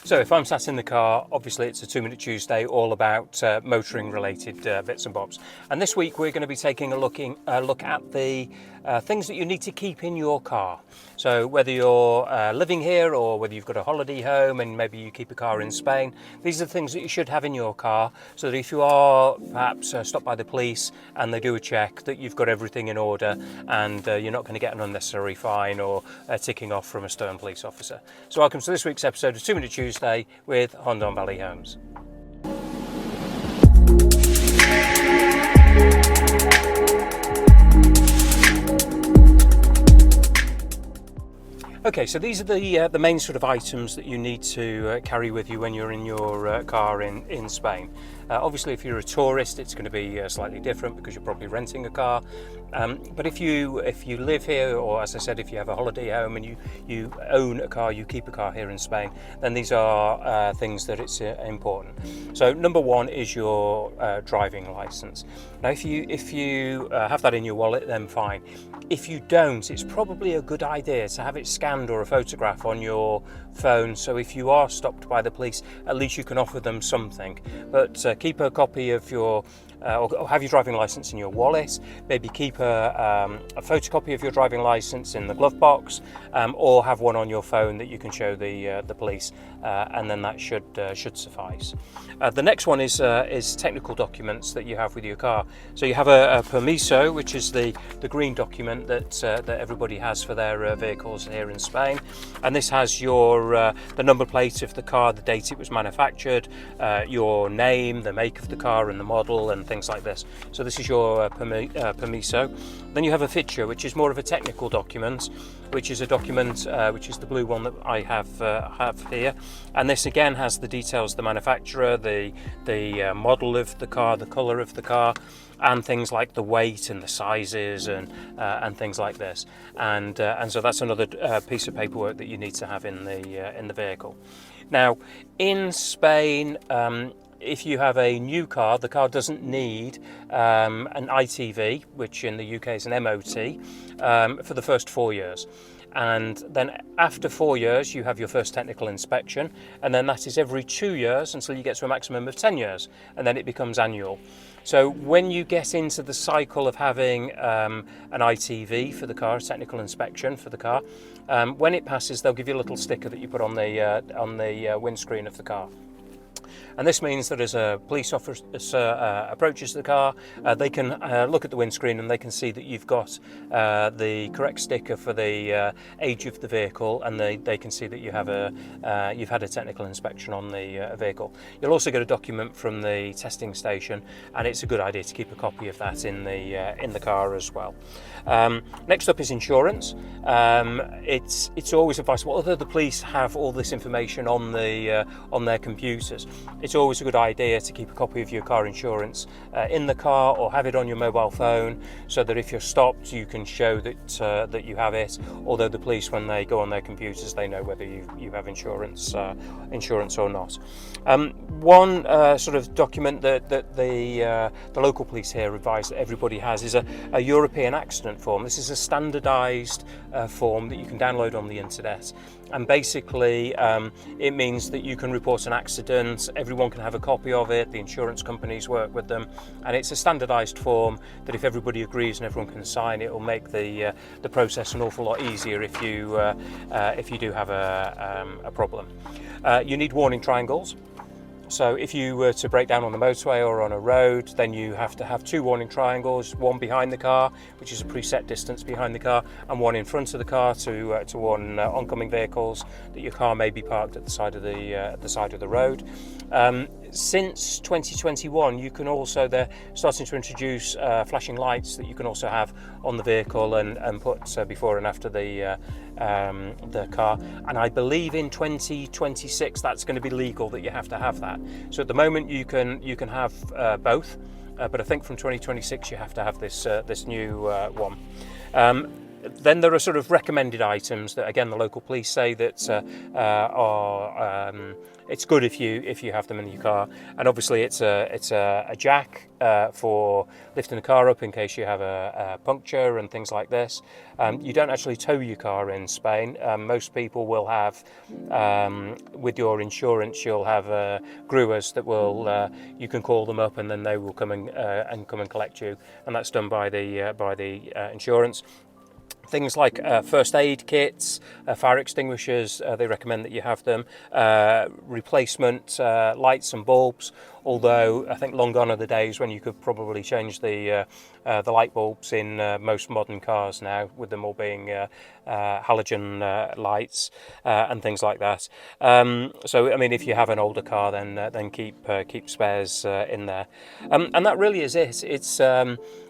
So if I'm sat in the car, obviously it's a 2-Minute Tuesday all about motoring related bits and bobs. And this week we're going to be taking a look at the things that you need to keep in your car. So whether you're living here or whether you've got a holiday home and maybe you keep a car in Spain, these are the things that you should have in your car so that if you are perhaps stopped by the police and they do a check, that you've got everything in order and you're not going to get an unnecessary fine or ticking off from a stern police officer. So welcome to this week's episode of 2-Minute Tuesday with Hondon Valley Homes. Okay, so these are the main sort of items that you need to carry with you when you're in your car in Spain. Obviously, if you're a tourist, it's going to be slightly different because you're probably renting a car. But if you live here, or as I said, if you have a holiday home and you own a car, you keep a car here in Spain, then these are things that it's important. So number one is your driving license. Now, if you have that in your wallet, then fine. If you don't, it's probably a good idea to have it scanned or a photograph on your phone, so if you are stopped by the police, at least you can offer them something. But keep a copy of your or have your driving license in your wallet. Maybe keep a photocopy of your driving license in the glove box, or have one on your phone that you can show the police, and then that should suffice. The next one is technical documents that you have with your car. So you have a permiso, which is the green document that everybody has for their vehicles here in Spain, and this has the number plate of the car, the date it was manufactured, your name, the make of the car and the model and things like this. So this is your permiso. Then you have a ficha, which is more of a technical document, which is a document which is the blue one that I have here, and this again has the details of the manufacturer, the model of the car, the colour of the car, and things like the weight and the sizes and things like this. And so that's another piece of paperwork that you need to have in the vehicle. Now, in Spain, if you have a new car, the car doesn't need an ITV, which in the UK is an MOT, for the first 4 years. And then after 4 years, you have your first technical inspection, and then that is every 2 years until you get to a maximum of 10 years, and then it becomes annual. So when you get into the cycle of having an ITV for the car, a technical inspection for the car, when it passes, they'll give you a little sticker that you put on the windscreen of the car. And this means that as a police officer approaches the car, they can look at the windscreen and they can see that you've got the correct sticker for the age of the vehicle, and they can see that you have you've had a technical inspection on the vehicle. You'll also get a document from the testing station, and it's a good idea to keep a copy of that in the car as well. Next up is insurance. It's always advisable, although the police have all this information on their computers, it's always a good idea to keep a copy of your car insurance in the car, or have it on your mobile phone, so that if you're stopped you can show that you have it, although the police, when they go on their computers, they know whether you have insurance or not. One sort of document that the local police here advise that everybody has is a European accident form. This is a standardised form that you can download on the internet, and basically it means that you can report an accident. Everyone can have a copy of it, the insurance companies work with them, and it's a standardised form that if everybody agrees and everyone can sign it, will make the process an awful lot easier if you do have a problem. You need warning triangles. So if you were to break down on the motorway or on a road, then you have to have 2 warning triangles, one behind the car, which is a preset distance behind the car, and one in front of the car to warn oncoming vehicles that your car may be parked at the side of the road. Since 2021, you can also, they're starting to introduce flashing lights that you can also have on the vehicle and put before and after the car, and I believe in 2026 that's going to be legal that you have to have that. So at the moment you can have both, but I think from 2026 you have to have this new one. Then there are sort of recommended items that, again, the local police say that are it's good if you have them in your car. And obviously it's a jack for lifting the car up in case you have a puncture and things like this. You don't actually tow your car in Spain. Most people will have, with your insurance, you'll have grewers that will you can call them up and then they will come and collect you, and that's done by the insurance. Things like first aid kits, fire extinguishers, they recommend that you have them. Replacement lights and bulbs, although I think long gone are the days when you could probably change the light bulbs in most modern cars now, with them all being halogen lights and things like that. So I mean, if you have an older car, then keep spares in there, and that really is it.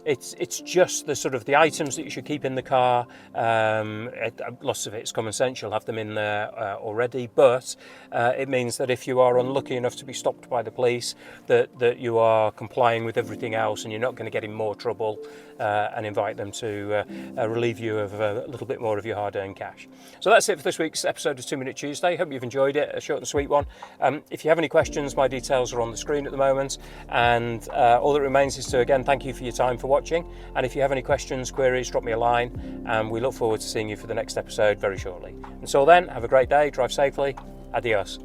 It's just the sort of the items that you should keep in the car. Lots of it's common sense. You'll have them in there already, but it means that if you are unlucky enough to be stopped by the police, that you are complying with everything else, and you're not going to get in more trouble and invite them to relieve you of a little bit more of your hard-earned cash. So that's it for this week's episode of 2 Minute Tuesday. Hope you've enjoyed it, a short and sweet one. If you have any questions, my details are on the screen at the moment, and all that remains is to again thank you for your time for watching. And if you have any questions, queries, drop me a line, and we look forward to seeing you for the next episode very shortly. Until then, have a great day, drive safely, adios.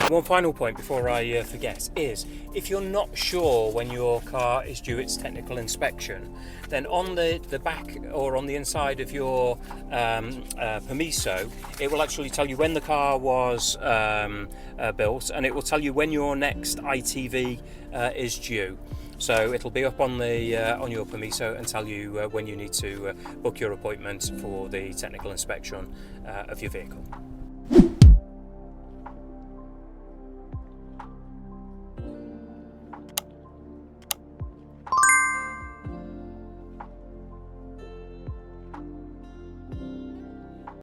One final point before I forget is, if you're not sure when your car is due its technical inspection, then on the back or on the inside of your permiso, it will actually tell you when the car was built, and it will tell you when your next ITV is due. So it'll be up on your permiso and tell you when you need to book your appointment for the technical inspection of your vehicle.